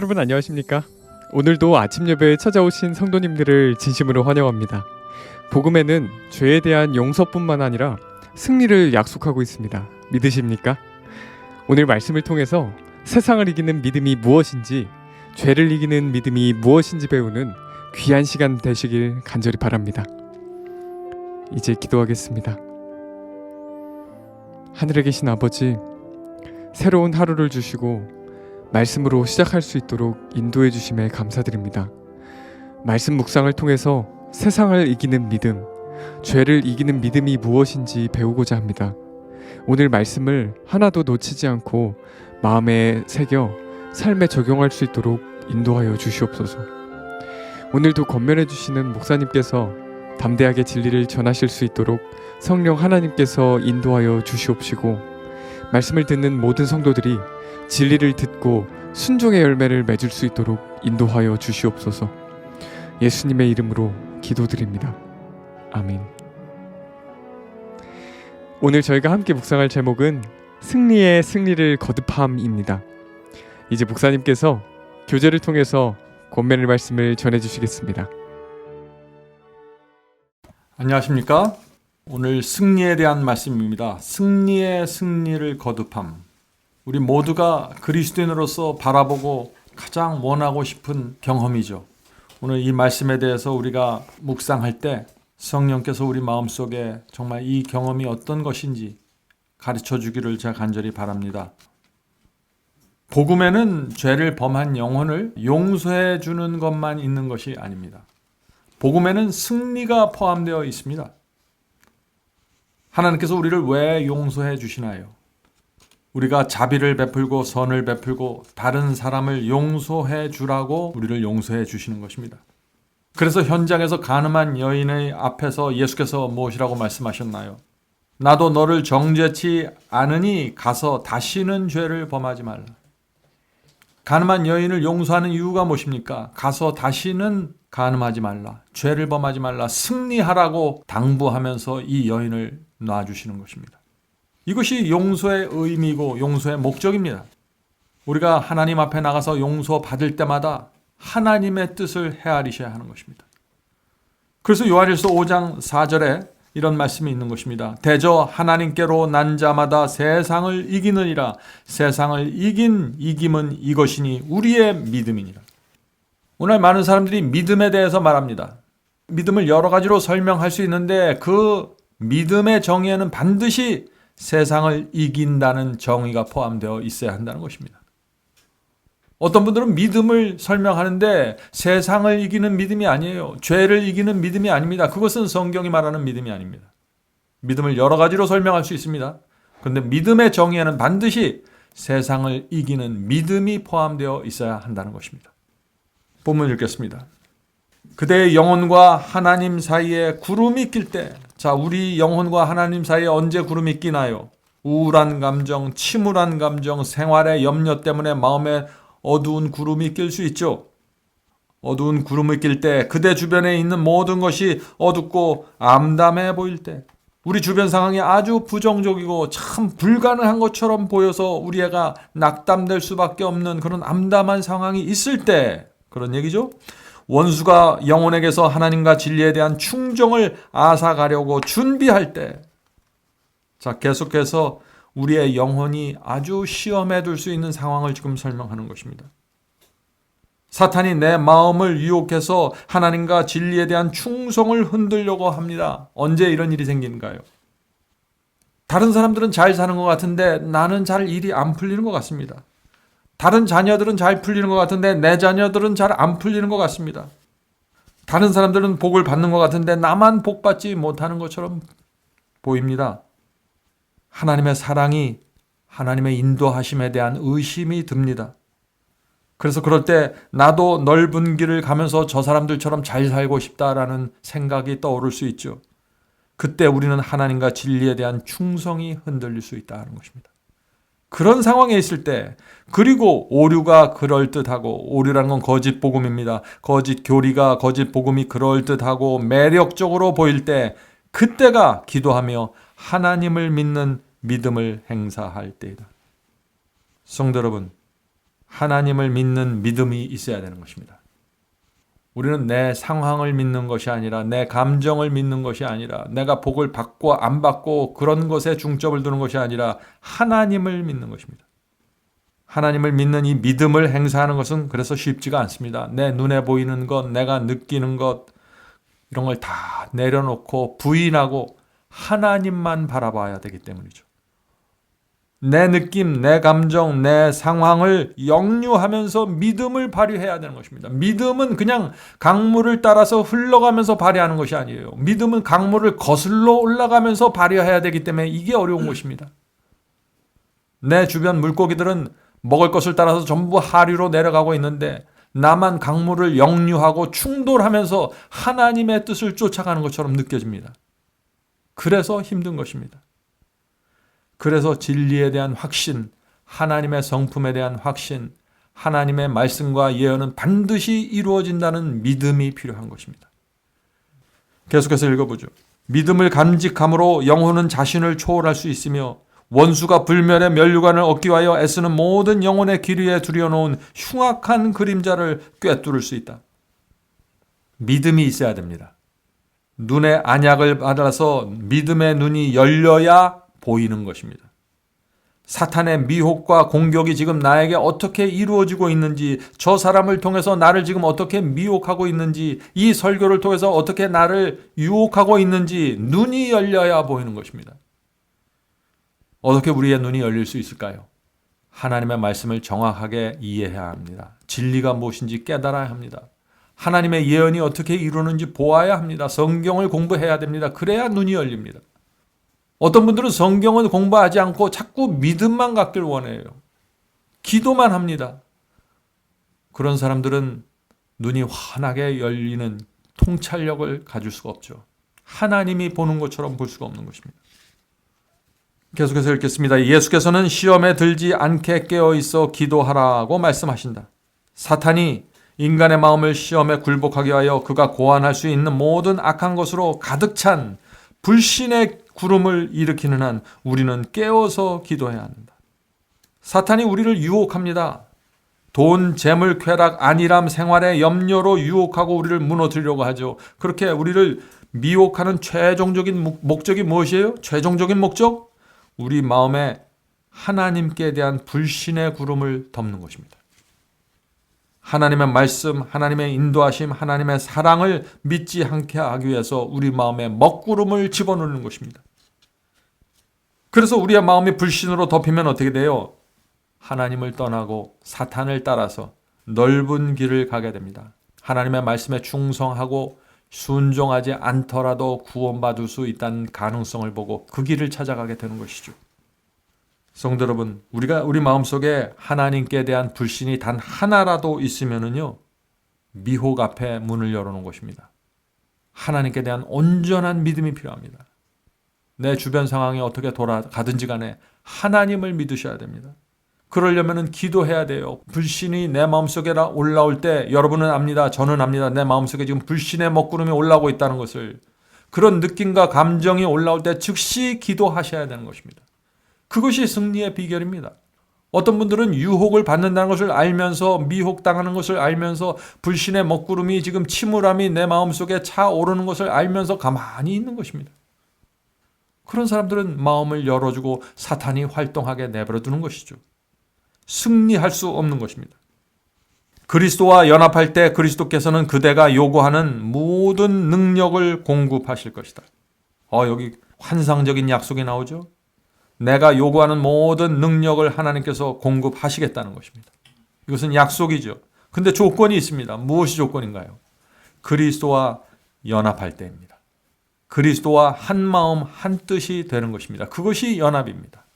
여러분 안녕하십니까? 오늘도 아침 예배에 찾아오신 성도님들을 진심으로 환영합니다. 복음에는 죄에 대한 용서뿐만 아니라 승리를 약속하고 있습니다. 믿으십니까? 오늘 말씀을 통해서 세상을 이기는 믿음이 무엇인지, 죄를 이기는 믿음이 무엇인지 배우는 귀한 시간 되시길 간절히 바랍니다. 이제 기도하겠습니다. 하늘에 계신 아버지, 새로운 하루를 주시고 말씀으로 시작할 수 있도록 인도해 주심에 감사드립니다. 말씀 묵상을 통해서 세상을 이기는 믿음, 죄를 이기는 믿음이 무엇인지 배우고자 합니다. 오늘 말씀을 하나도 놓치지 않고 마음에 새겨 삶에 적용할 수 있도록 인도하여 주시옵소서. 오늘도 권면해 주시는 목사님께서 담대하게 진리를 전하실 수 있도록 성령 하나님께서 인도하여 주시옵시고, 말씀을 듣는 모든 성도들이 진리를 듣고 순종의 열매를 맺을 수 있도록 인도하여 주시옵소서. 예수님의 이름으로 기도드립니다. 아멘. 오늘 저희가 함께 묵상할 제목은 승리의 승리를 거듭함입니다. 이제 목사님께서 교제를 통해서 권면의 말씀을 전해주시겠습니다. 안녕하십니까? 오늘 승리에 대한 말씀입니다. 승리의 승리를 거듭함. 우리 모두가 그리스도인으로서 바라보고 가장 원하고 싶은 경험이죠. 오늘 이 말씀에 대해서 우리가 묵상할 때 성령께서 우리 마음속에 정말 이 경험이 어떤 것인지 가르쳐 주기를 제가 간절히 바랍니다. 복음에는 죄를 범한 영혼을 용서해 주는 것만 있는 것이 아닙니다. 복음에는 승리가 포함되어 있습니다. 하나님께서 우리를 왜 용서해 주시나요? 우리가 자비를 베풀고 선을 베풀고 다른 사람을 용서해 주라고 우리를 용서해 주시는 것입니다. 그래서 현장에서 가늠한 여인의 앞에서 예수께서 무엇이라고 말씀하셨나요? 나도 너를 정죄치 않으니 가서 다시는 죄를 범하지 말라. 가늠한 여인을 용서하는 이유가 무엇입니까? 가서 다시는 가늠하지 말라. 죄를 범하지 말라. 승리하라고 당부하면서 이 여인을 놔주시는 것입니다. 이것이 용서의 의미고 용서의 목적입니다. 우리가 하나님 앞에 나가서 용서받을 때마다 하나님의 뜻을 헤아리셔야 하는 것입니다. 그래서 요한일서 5장 4절에 이런 말씀이 있는 것입니다. 대저 하나님께로 난 자마다 세상을 이기느니라. 세상을 이긴 이김은 이것이니 우리의 믿음이니라. 오늘 많은 사람들이 믿음에 대해서 말합니다. 믿음을 여러 가지로 설명할 수 있는데 그 믿음의 정의에는 반드시 세상을 이긴다는 정의가 포함되어 있어야 한다는 것입니다. 어떤 분들은 믿음을 설명하는데 세상을 이기는 믿음이 아니에요. 죄를 이기는 믿음이 아닙니다. 그것은 성경이 말하는 믿음이 아닙니다. 믿음을 여러 가지로 설명할 수 있습니다. 그런데 믿음의 정의에는 반드시 세상을 이기는 믿음이 포함되어 있어야 한다는 것입니다. 본문 읽겠습니다. 그대의 영혼과 하나님 사이에 구름이 낄 때, 자, 우리 영혼과 하나님 사이에 언제 구름이 끼나요? 우울한 감정, 침울한 감정, 생활의 염려 때문에 마음에 어두운 구름이 낄 수 있죠. 어두운 구름이 낄 때, 그대 주변에 있는 모든 것이 어둡고 암담해 보일 때, 우리 주변 상황이 아주 부정적이고 참 불가능한 것처럼 보여서 우리 애가 낙담될 수밖에 없는 그런 암담한 상황이 있을 때, 그런 얘기죠. 원수가 영혼에게서 하나님과 진리에 대한 충정을 앗아가려고 준비할 때, 자, 계속해서 우리의 영혼이 아주 시험에 둘 수 있는 상황을 지금 설명하는 것입니다. 사탄이 내 마음을 유혹해서 하나님과 진리에 대한 충성을 흔들려고 합니다. 언제 이런 일이 생긴가요? 다른 사람들은 잘 사는 것 같은데 나는 잘 일이 안 풀리는 것 같습니다. 다른 자녀들은 잘 풀리는 것 같은데 내 자녀들은 잘 안 풀리는 것 같습니다. 다른 사람들은 복을 받는 것 같은데 나만 복 받지 못하는 것처럼 보입니다. 하나님의 사랑이, 하나님의 인도하심에 대한 의심이 듭니다. 그래서 그럴 때 나도 넓은 길을 가면서 저 사람들처럼 잘 살고 싶다라는 생각이 떠오를 수 있죠. 그때 우리는 하나님과 진리에 대한 충성이 흔들릴 수 있다는 것입니다. 그런 상황에 있을 때, 그리고 오류가 그럴듯하고, 오류라는 건 거짓 복음입니다. 거짓 교리가, 거짓 복음이 그럴듯하고 매력적으로 보일 때, 그때가 기도하며 하나님을 믿는 믿음을 행사할 때이다. 성도 여러분, 하나님을 믿는 믿음이 있어야 되는 것입니다. 우리는 내 상황을 믿는 것이 아니라 내 감정을 믿는 것이 아니라 내가 복을 받고 안 받고 그런 것에 중점을 두는 것이 아니라 하나님을 믿는 것입니다. 하나님을 믿는 이 믿음을 행사하는 것은 그래서 쉽지가 않습니다. 내 눈에 보이는 것, 내가 느끼는 것 이런 걸 다 내려놓고 부인하고 하나님만 바라봐야 되기 때문이죠. 내 느낌, 내 감정, 내 상황을 역류하면서 믿음을 발휘해야 되는 것입니다. 믿음은 그냥 강물을 따라서 흘러가면서 발휘하는 것이 아니에요. 믿음은 강물을 거슬러 올라가면서 발휘해야 되기 때문에 이게 어려운 것입니다. 내 주변 물고기들은 먹을 것을 따라서 전부 하류로 내려가고 있는데 나만 강물을 역류하고 충돌하면서 하나님의 뜻을 쫓아가는 것처럼 느껴집니다. 그래서 힘든 것입니다. 그래서 진리에 대한 확신, 하나님의 성품에 대한 확신, 하나님의 말씀과 예언은 반드시 이루어진다는 믿음이 필요한 것입니다. 계속해서 읽어보죠. 믿음을 간직함으로 영혼은 자신을 초월할 수 있으며 원수가 불멸의 면류관을 얻기 위하여 애쓰는 모든 영혼의 길 위에 들여놓은 흉악한 그림자를 꿰뚫을 수 있다. 믿음이 있어야 됩니다. 눈의 안약을 받아서 믿음의 눈이 열려야 보이는 것입니다. 사탄의 미혹과 공격이 지금 나에게 어떻게 이루어지고 있는지, 저 사람을 통해서 나를 지금 어떻게 미혹하고 있는지, 이 설교를 통해서 어떻게 나를 유혹하고 있는지 눈이 열려야 보이는 것입니다. 어떻게 우리의 눈이 열릴 수 있을까요? 하나님의 말씀을 정확하게 이해해야 합니다. 진리가 무엇인지 깨달아야 합니다. 하나님의 예언이 어떻게 이루는지 보아야 합니다. 성경을 공부해야 됩니다. 그래야 눈이 열립니다. 어떤 분들은 성경은 공부하지 않고 자꾸 믿음만 갖길 원해요. 기도만 합니다. 그런 사람들은 눈이 환하게 열리는 통찰력을 가질 수가 없죠. 하나님이 보는 것처럼 볼 수가 없는 것입니다. 계속해서 읽겠습니다. 예수께서는 시험에 들지 않게 깨어있어 기도하라고 말씀하신다. 사탄이 인간의 마음을 시험에 굴복하게 하여 그가 고안할 수 있는 모든 악한 것으로 가득 찬 불신의 구름을 일으키는 한 우리는 깨어서 기도해야 한다. 사탄이 우리를 유혹합니다. 돈, 재물, 쾌락, 안일함, 생활의 염려로 유혹하고 우리를 무너뜨리려고 하죠. 그렇게 우리를 미혹하는 최종적인 목적이 무엇이에요? 최종적인 목적? 우리 마음에 하나님께 대한 불신의 구름을 덮는 것입니다. 하나님의 말씀, 하나님의 인도하심, 하나님의 사랑을 믿지 않게 하기 위해서 우리 마음에 먹구름을 집어넣는 것입니다. 그래서 우리의 마음이 불신으로 덮이면 어떻게 돼요? 하나님을 떠나고 사탄을 따라서 넓은 길을 가게 됩니다. 하나님의 말씀에 충성하고 순종하지 않더라도 구원받을 수 있다는 가능성을 보고 그 길을 찾아가게 되는 것이죠. 성도 여러분, 우리가 우리 마음속에 하나님께 대한 불신이 단 하나라도 있으면은요, 미혹 앞에 문을 열어놓은 것입니다. 하나님께 대한 온전한 믿음이 필요합니다. 내 주변 상황이 어떻게 돌아가든지 간에 하나님을 믿으셔야 됩니다. 그러려면 기도해야 돼요. 불신이 내 마음속에 올라올 때 여러분은 압니다. 저는 압니다. 내 마음속에 지금 불신의 먹구름이 올라오고 있다는 것을. 그런 느낌과 감정이 올라올 때 즉시 기도하셔야 되는 것입니다. 그것이 승리의 비결입니다. 어떤 분들은 유혹을 받는다는 것을 알면서 미혹당하는 것을 알면서 불신의 먹구름이 지금 침울함이 내 마음속에 차오르는 것을 알면서 가만히 있는 것입니다. 그런 사람들은 마음을 열어주고 사탄이 활동하게 내버려두는 것이죠. 승리할 수 없는 것입니다. 그리스도와 연합할 때 그리스도께서는 그대가 요구하는 모든 능력을 공급하실 것이다. 여기 환상적인 약속이 나오죠. 내가 요구하는 모든 능력을 하나님께서 공급하시겠다는 것입니다. 이것은 약속이죠. 근데 조건이 있습니다. 무엇이 조건인가요? 그리스도와 연합할 때입니다. 그리스도와 한 마음 한 뜻이 되는 것입니다. 그것이 연합입니다.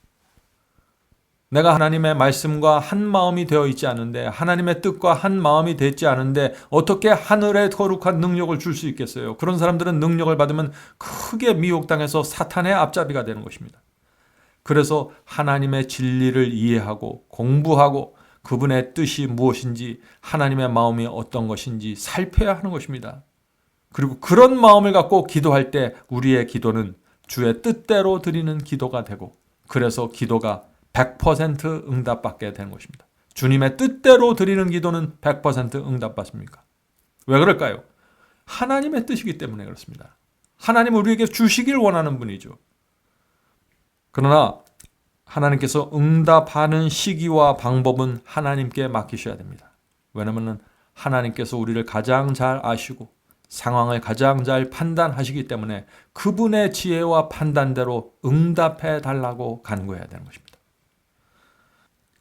내가 하나님의 말씀과 한 마음이 되어 있지 않은데, 하나님의 뜻과 한 마음이 되지 않은데 어떻게 하늘의 거룩한 능력을 줄 수 있겠어요? 그런 사람들은 능력을 받으면 크게 미혹당해서 사탄의 앞잡이가 되는 것입니다. 그래서 하나님의 진리를 이해하고 공부하고 그분의 뜻이 무엇인지, 하나님의 마음이 어떤 것인지 살펴야 하는 것입니다. 그리고 그런 마음을 갖고 기도할 때 우리의 기도는 주의 뜻대로 드리는 기도가 되고, 그래서 기도가 100% 응답받게 되는 것입니다. 주님의 뜻대로 드리는 기도는 100% 응답받습니까? 왜 그럴까요? 하나님의 뜻이기 때문에 그렇습니다. 하나님은 우리에게 주시길 원하는 분이죠. 그러나 하나님께서 응답하는 시기와 방법은 하나님께 맡기셔야 됩니다. 왜냐하면 하나님께서 우리를 가장 잘 아시고 상황을 가장 잘 판단하시기 때문에 그분의 지혜와 판단대로 응답해 달라고 간구해야 되는 것입니다.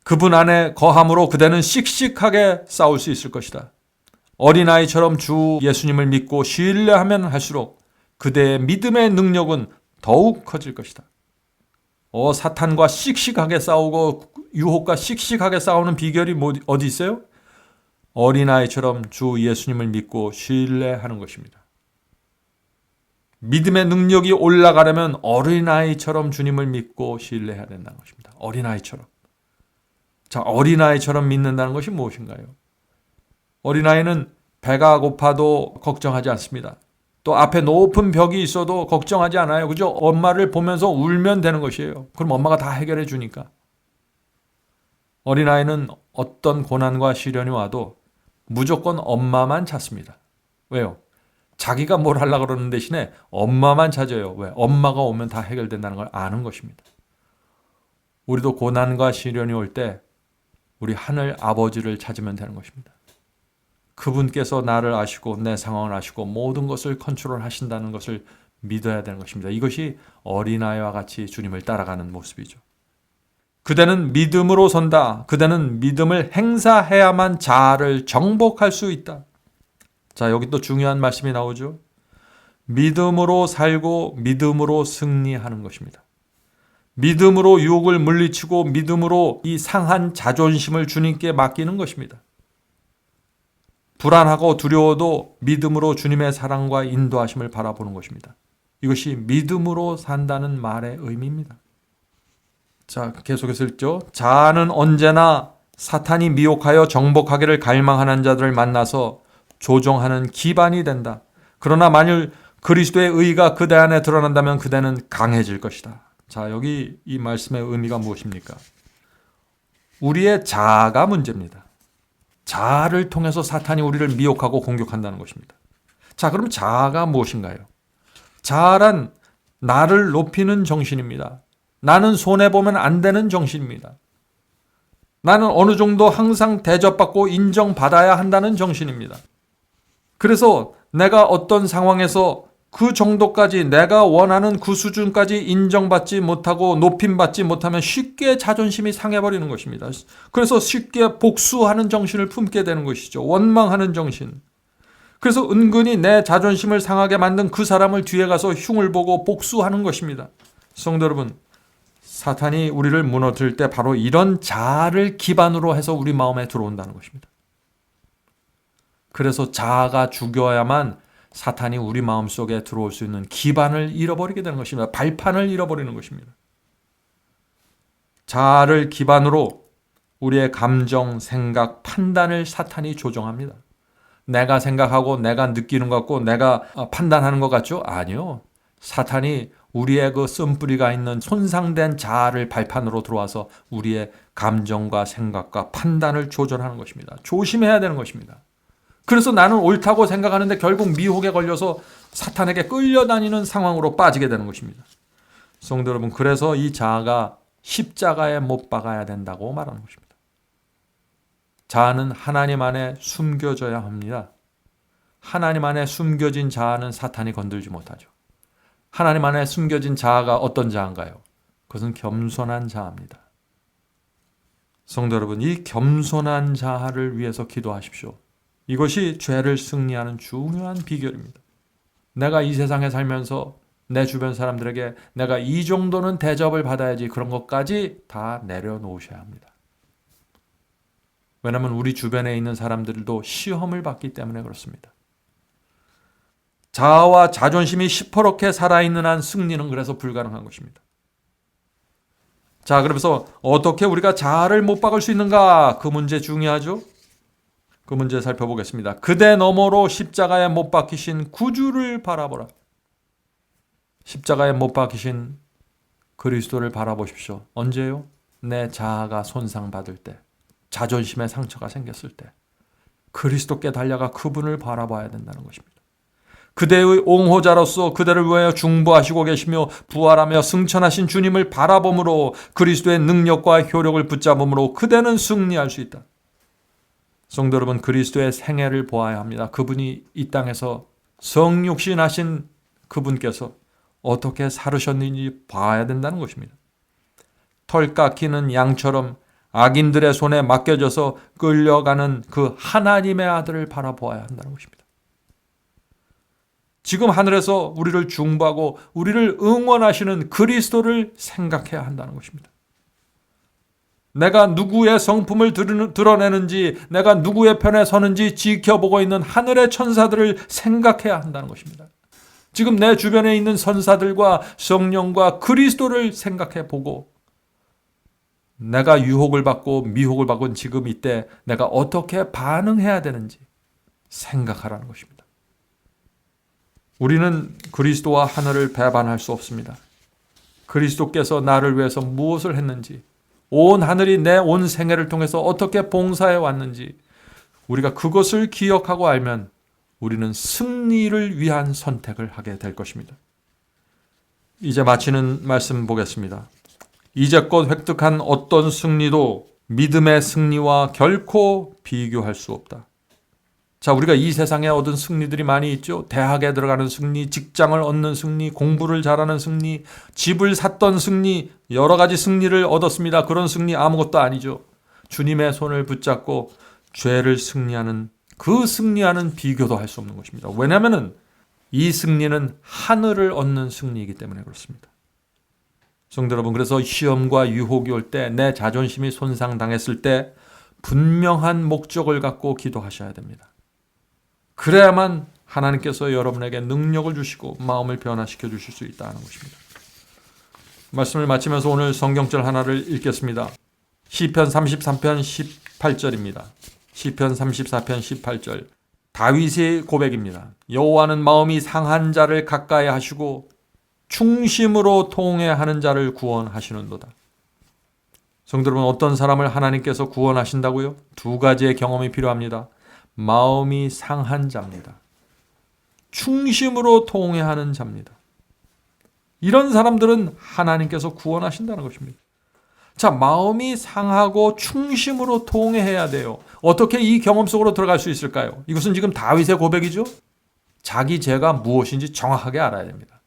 그분 안에 거함으로 그대는 씩씩하게 싸울 수 있을 것이다. 어린아이처럼 주 예수님을 믿고 신뢰하면 할수록 그대의 믿음의 능력은 더욱 커질 것이다. 사탄과 씩씩하게 싸우고 유혹과 씩씩하게 싸우는 비결이 어디 있어요? 어린아이처럼 주 예수님을 믿고 신뢰하는 것입니다. 믿음의 능력이 올라가려면 어린아이처럼 주님을 믿고 신뢰해야 된다는 것입니다. 어린아이처럼. 자, 어린아이처럼 믿는다는 것이 무엇인가요? 어린아이는 배가 고파도 걱정하지 않습니다. 또 앞에 높은 벽이 있어도 걱정하지 않아요. 그죠? 엄마를 보면서 울면 되는 것이에요. 그럼 엄마가 다 해결해 주니까. 어린아이는 어떤 고난과 시련이 와도 무조건 엄마만 찾습니다. 왜요? 자기가 뭘 하려고 그러는 대신에 엄마만 찾아요. 왜? 엄마가 오면 다 해결된다는 걸 아는 것입니다. 우리도 고난과 시련이 올 때 우리 하늘 아버지를 찾으면 되는 것입니다. 그분께서 나를 아시고 내 상황을 아시고 모든 것을 컨트롤하신다는 것을 믿어야 되는 것입니다. 이것이 어린아이와 같이 주님을 따라가는 모습이죠. 그대는 믿음으로 선다. 그대는 믿음을 행사해야만 자아를 정복할 수 있다. 자, 여기 또 중요한 말씀이 나오죠. 믿음으로 살고 믿음으로 승리하는 것입니다. 믿음으로 유혹을 물리치고 믿음으로 이 상한 자존심을 주님께 맡기는 것입니다. 불안하고 두려워도 믿음으로 주님의 사랑과 인도하심을 바라보는 것입니다. 이것이 믿음으로 산다는 말의 의미입니다. 자, 계속해서 읽죠. 자아는 언제나 사탄이 미혹하여 정복하기를 갈망하는 자들을 만나서 조종하는 기반이 된다. 그러나 만일 그리스도의 의가 그대 안에 드러난다면 그대는 강해질 것이다. 자, 여기 이 말씀의 의미가 무엇입니까? 우리의 자아가 문제입니다. 자아를 통해서 사탄이 우리를 미혹하고 공격한다는 것입니다. 자, 그럼 자아가 무엇인가요? 자아란 나를 높이는 정신입니다. 나는 손해보면 안 되는 정신입니다. 나는 어느 정도 항상 대접받고 인정받아야 한다는 정신입니다. 그래서 내가 어떤 상황에서 그 정도까지 내가 원하는 그 수준까지 인정받지 못하고 높임받지 못하면 쉽게 자존심이 상해버리는 것입니다. 그래서 쉽게 복수하는 정신을 품게 되는 것이죠. 원망하는 정신. 그래서 은근히 내 자존심을 상하게 만든 그 사람을 뒤에 가서 흉을 보고 복수하는 것입니다. 성도 여러분, 사탄이 우리를 무너뜨릴 때 바로 이런 자아를 기반으로 해서 우리 마음에 들어온다는 것입니다. 그래서 자아가 죽여야만 사탄이 우리 마음속에 들어올 수 있는 기반을 잃어버리게 되는 것입니다. 발판을 잃어버리는 것입니다. 자아를 기반으로 우리의 감정, 생각, 판단을 사탄이 조정합니다. 내가 생각하고 내가 느끼는 것 같고 내가 판단하는 것 같죠? 아니요. 사탄이 우리의 그 쓴뿌리가 있는 손상된 자아를 발판으로 들어와서 우리의 감정과 생각과 판단을 조절하는 것입니다. 조심해야 되는 것입니다. 그래서 나는 옳다고 생각하는데 결국 미혹에 걸려서 사탄에게 끌려다니는 상황으로 빠지게 되는 것입니다. 성도 여러분, 그래서 이 자아가 십자가에 못 박아야 된다고 말하는 것입니다. 자아는 하나님 안에 숨겨져야 합니다. 하나님 안에 숨겨진 자아는 사탄이 건들지 못하죠. 하나님 안에 숨겨진 자아가 어떤 자아인가요? 그것은 겸손한 자아입니다. 성도 여러분, 이 겸손한 자아를 위해서 기도하십시오. 이것이 죄를 승리하는 중요한 비결입니다. 내가 이 세상에 살면서 내 주변 사람들에게 내가 이 정도는 대접을 받아야지 그런 것까지 다 내려놓으셔야 합니다. 왜냐하면 우리 주변에 있는 사람들도 시험을 받기 때문에 그렇습니다. 자아와 자존심이 시퍼렇게 살아있는 한 승리는 그래서 불가능한 것입니다. 자, 그래서 어떻게 우리가 자아를 못 박을 수 있는가? 그 문제 중요하죠? 그 문제 살펴보겠습니다. 그대 너머로 십자가에 못 박히신 구주를 바라보라. 십자가에 못 박히신 그리스도를 바라보십시오. 언제요? 내 자아가 손상받을 때. 자존심에 상처가 생겼을 때 그리스도께 달려가 그분을 바라봐야 된다는 것입니다. 그대의 옹호자로서 그대를 위하여 중보하시고 계시며 부활하며 승천하신 주님을 바라봄으로 그리스도의 능력과 효력을 붙잡음으로 그대는 승리할 수 있다. 성도 여러분, 그리스도의 생애를 보아야 합니다. 그분이 이 땅에서 성육신하신 그분께서 어떻게 살으셨는지 봐야 된다는 것입니다. 털 깎이는 양처럼 악인들의 손에 맡겨져서 끌려가는 그 하나님의 아들을 바라보아야 한다는 것입니다. 지금 하늘에서 우리를 중보하고 우리를 응원하시는 그리스도를 생각해야 한다는 것입니다. 내가 누구의 성품을 드러내는지, 내가 누구의 편에 서는지 지켜보고 있는 하늘의 천사들을 생각해야 한다는 것입니다. 지금 내 주변에 있는 선사들과 성령과 그리스도를 생각해 보고 내가 유혹을 받고 미혹을 받은 지금 이때 내가 어떻게 반응해야 되는지 생각하라는 것입니다. 우리는 그리스도와 하늘을 배반할 수 없습니다. 그리스도께서 나를 위해서 무엇을 했는지, 온 하늘이 내 온 생애를 통해서 어떻게 봉사해 왔는지 우리가 그것을 기억하고 알면 우리는 승리를 위한 선택을 하게 될 것입니다. 이제 마치는 말씀 보겠습니다. 이제껏 획득한 어떤 승리도 믿음의 승리와 결코 비교할 수 없다. 자, 우리가 이 세상에 얻은 승리들이 많이 있죠. 대학에 들어가는 승리, 직장을 얻는 승리, 공부를 잘하는 승리, 집을 샀던 승리, 여러 가지 승리를 얻었습니다. 그런 승리 아무것도 아니죠. 주님의 손을 붙잡고 죄를 승리하는 그 승리와는 비교도 할 수 없는 것입니다. 왜냐하면 이 승리는 하늘을 얻는 승리이기 때문에 그렇습니다. 성도 여러분, 그래서 시험과 유혹이 올 때, 내 자존심이 손상당했을 때 분명한 목적을 갖고 기도하셔야 됩니다. 그래야만 하나님께서 여러분에게 능력을 주시고 마음을 변화시켜 주실 수 있다는 것입니다. 말씀을 마치면서 오늘 성경절 하나를 읽겠습니다. 시편 33편 18절입니다. 시편 34편 18절. 다윗의 고백입니다. 여호와는 마음이 상한 자를 가까이 하시고 충심으로 통회하는 자를 구원하시는도다. 성도 여러분, 어떤 사람을 하나님께서 구원하신다고요? 두 가지의 경험이 필요합니다. 마음이 상한 자입니다. 충심으로 통회하는 자입니다. 이런 사람들은 하나님께서 구원하신다는 것입니다. 자, 마음이 상하고 충심으로 통회해야 돼요. 어떻게 이 경험 속으로 들어갈 수 있을까요? 이것은 지금 다윗의 고백이죠. 자기 죄가 무엇인지 정확하게 알아야 됩니다.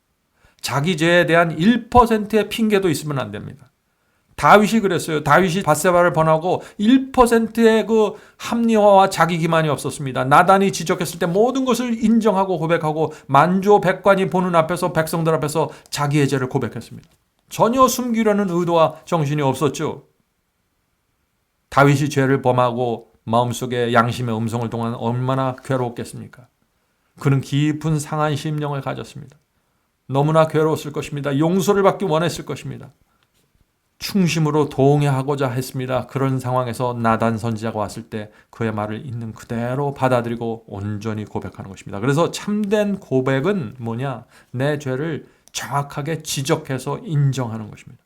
자기 죄에 대한 1%의 핑계도 있으면 안 됩니다. 다윗이 그랬어요. 다윗이 밧세바를 번하고 1%의 그 합리화와 자기 기만이 없었습니다. 나단이 지적했을 때 모든 것을 인정하고 고백하고 만조백관이 보는 앞에서, 백성들 앞에서 자기의 죄를 고백했습니다. 전혀 숨기려는 의도와 정신이 없었죠. 다윗이 죄를 범하고 마음속에 양심의 음성을 동안 얼마나 괴로웠겠습니까? 그는 깊은 상한 심령을 가졌습니다. 너무나 괴로웠을 것입니다. 용서를 받기 원했을 것입니다. 충심으로 동의하고자 했습니다. 그런 상황에서 나단 선지자가 왔을 때 그의 말을 있는 그대로 받아들이고 온전히 고백하는 것입니다. 그래서 참된 고백은 뭐냐? 내 죄를 정확하게 지적해서 인정하는 것입니다.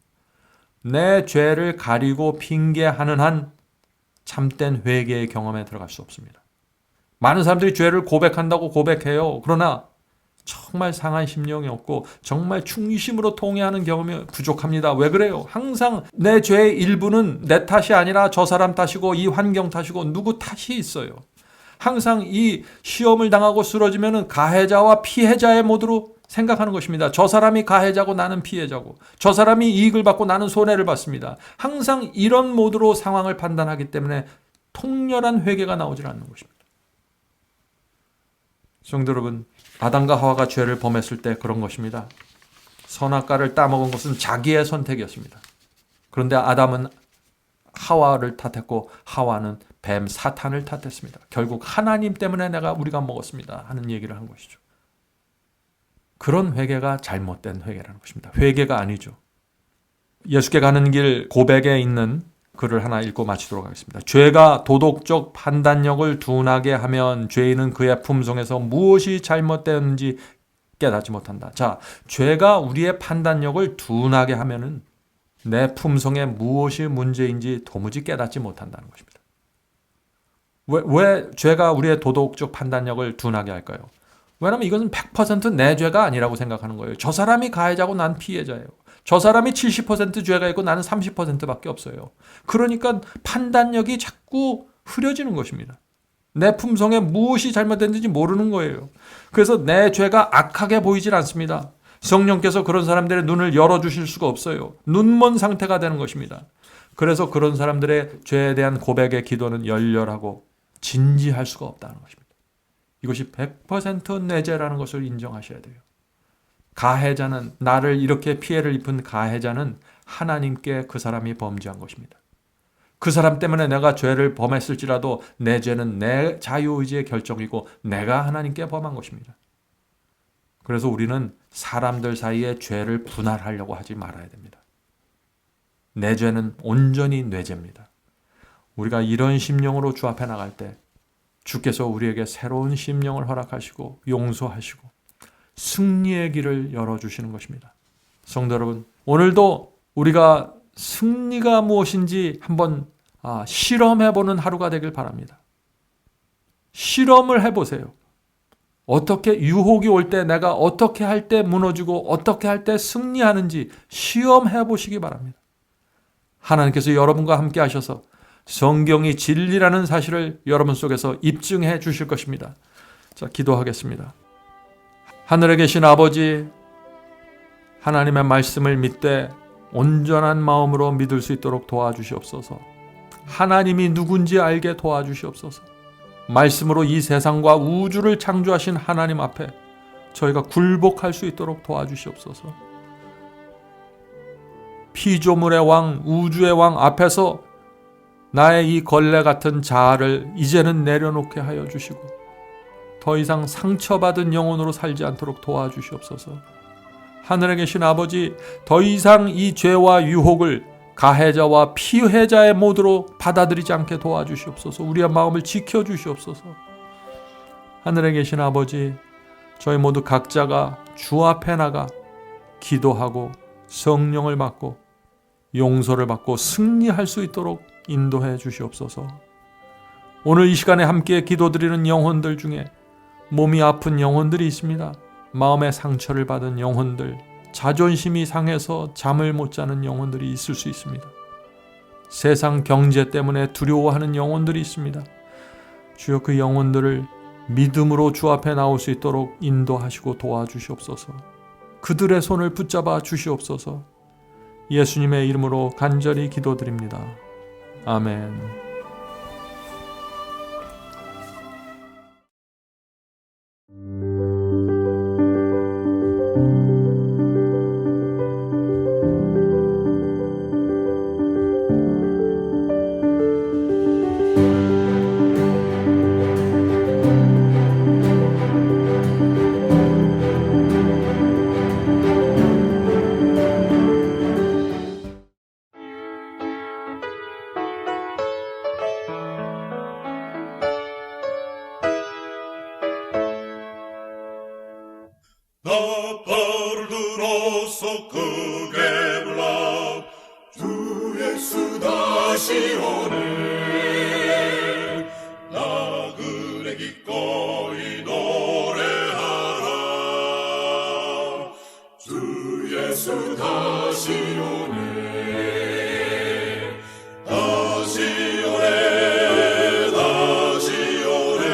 내 죄를 가리고 핑계하는 한 참된 회개의 경험에 들어갈 수 없습니다. 많은 사람들이 죄를 고백한다고 고백해요. 그러나 정말 상한 심령이 없고 정말 충심으로 통회하는 경험이 부족합니다. 왜 그래요? 항상 내 죄의 일부는 내 탓이 아니라 저 사람 탓이고 이 환경 탓이고 누구 탓이 있어요. 항상 이 시험을 당하고 쓰러지면 가해자와 피해자의 모드로 생각하는 것입니다. 저 사람이 가해자고 나는 피해자고, 저 사람이 이익을 받고 나는 손해를 받습니다. 항상 이런 모드로 상황을 판단하기 때문에 통렬한 회개가 나오질 않는 것입니다. 성도 여러분, 아담과 하와가 죄를 범했을 때 그런 것입니다. 선악과를 따먹은 것은 자기의 선택이었습니다. 그런데 아담은 하와를 탓했고 하와는 뱀 사탄을 탓했습니다. 결국 하나님 때문에 우리가 먹었습니다 하는 얘기를 한 것이죠. 그런 회개가 잘못된 회개라는 것입니다. 회개가 아니죠. 예수께 가는 길 고백에 있는 글을 하나 읽고 마치도록 하겠습니다. 죄가 도덕적 판단력을 둔하게 하면 죄인은 그의 품성에서 무엇이 잘못되었는지 깨닫지 못한다. 자, 죄가 우리의 판단력을 둔하게 하면은 내 품성에 무엇이 문제인지 도무지 깨닫지 못한다는 것입니다. 왜 죄가 우리의 도덕적 판단력을 둔하게 할까요? 왜냐하면 이것은 100% 내 죄가 아니라고 생각하는 거예요. 저 사람이 가해자고 난 피해자예요. 저 사람이 70% 죄가 있고 나는 30%밖에 없어요. 그러니까 판단력이 자꾸 흐려지는 것입니다. 내 품성에 무엇이 잘못됐는지 모르는 거예요. 그래서 내 죄가 악하게 보이질 않습니다. 성령께서 그런 사람들의 눈을 열어주실 수가 없어요. 눈먼 상태가 되는 것입니다. 그래서 그런 사람들의 죄에 대한 고백의 기도는 열렬하고 진지할 수가 없다는 것입니다. 이것이 100% 내 죄라는 것을 인정하셔야 돼요. 가해자는, 나를 이렇게 피해를 입은 가해자는 하나님께 그 사람이 범죄한 것입니다. 그 사람 때문에 내가 죄를 범했을지라도 내 죄는 내 자유의지의 결정이고 내가 하나님께 범한 것입니다. 그래서 우리는 사람들 사이에 죄를 분할하려고 하지 말아야 됩니다. 내 죄는 온전히 내 죄입니다. 우리가 이런 심령으로 주 앞에 나갈 때 주께서 우리에게 새로운 심령을 허락하시고 용서하시고 승리의 길을 열어주시는 것입니다. 성도 여러분, 오늘도 우리가 승리가 무엇인지 한번 실험해보는 하루가 되길 바랍니다. 실험을 해보세요. 어떻게 유혹이 올 때 내가 어떻게 할 때 무너지고 어떻게 할 때 승리하는지 시험해 보시기 바랍니다. 하나님께서 여러분과 함께 하셔서 성경이 진리라는 사실을 여러분 속에서 입증해 주실 것입니다. 자, 기도하겠습니다. 하늘에 계신 아버지, 하나님의 말씀을 믿되 온전한 마음으로 믿을 수 있도록 도와주시옵소서. 하나님이 누군지 알게 도와주시옵소서. 말씀으로 이 세상과 우주를 창조하신 하나님 앞에 저희가 굴복할 수 있도록 도와주시옵소서. 피조물의 왕, 우주의 왕 앞에서 나의 이 걸레 같은 자아를 이제는 내려놓게 하여 주시고 더 이상 상처받은 영혼으로 살지 않도록 도와주시옵소서. 하늘에 계신 아버지, 더 이상 이 죄와 유혹을 가해자와 피해자의 모드로 받아들이지 않게 도와주시옵소서. 우리의 마음을 지켜주시옵소서. 하늘에 계신 아버지, 저희 모두 각자가 주 앞에 나가 기도하고 성령을 받고 용서를 받고 승리할 수 있도록 인도해 주시옵소서. 오늘 이 시간에 함께 기도드리는 영혼들 중에 몸이 아픈 영혼들이 있습니다. 마음의 상처를 받은 영혼들, 자존심이 상해서 잠을 못 자는 영혼들이 있을 수 있습니다. 세상 경제 때문에 두려워하는 영혼들이 있습니다. 주여, 그 영혼들을 믿음으로 주 앞에 나올 수 있도록 인도하시고 도와주시옵소서. 그들의 손을 붙잡아 주시옵소서. 예수님의 이름으로 간절히 기도드립니다. 아멘. 나팔을 들어서 크게 불러 주 예수 다시 오네. 나그네 기꺼이 노래하라. 주 예수 다시 오네. 다시 오네. 다시 오네.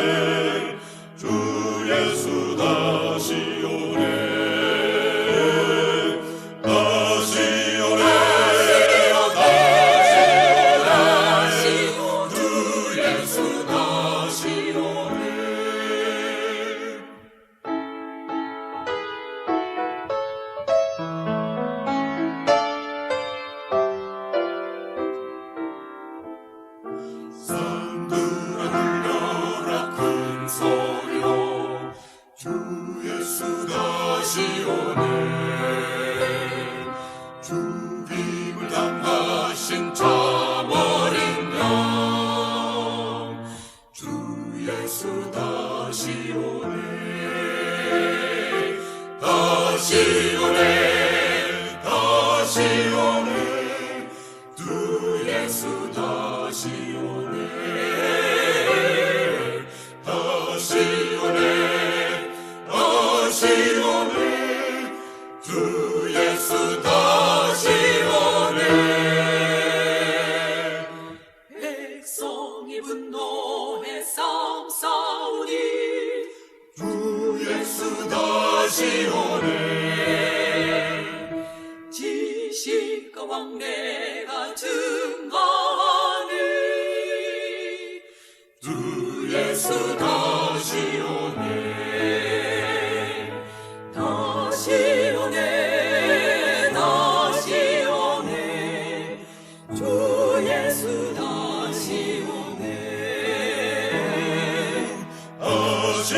주 예수 다시 오네. 죽임을 당하신 참 어린 양 주 예수 다시 오네. 다시 오네. 다시 오네. 주 예수 다시 오네. 다시 오네 다시 오네 주 예수 다시 오네 백성이 분노해 싸움 싸우니 주 예수 다시 오네 지식과 왕래가 증거하니 주 예수 다시 오네 다시 오네 다시 오네 주 예수 다시 오네 다시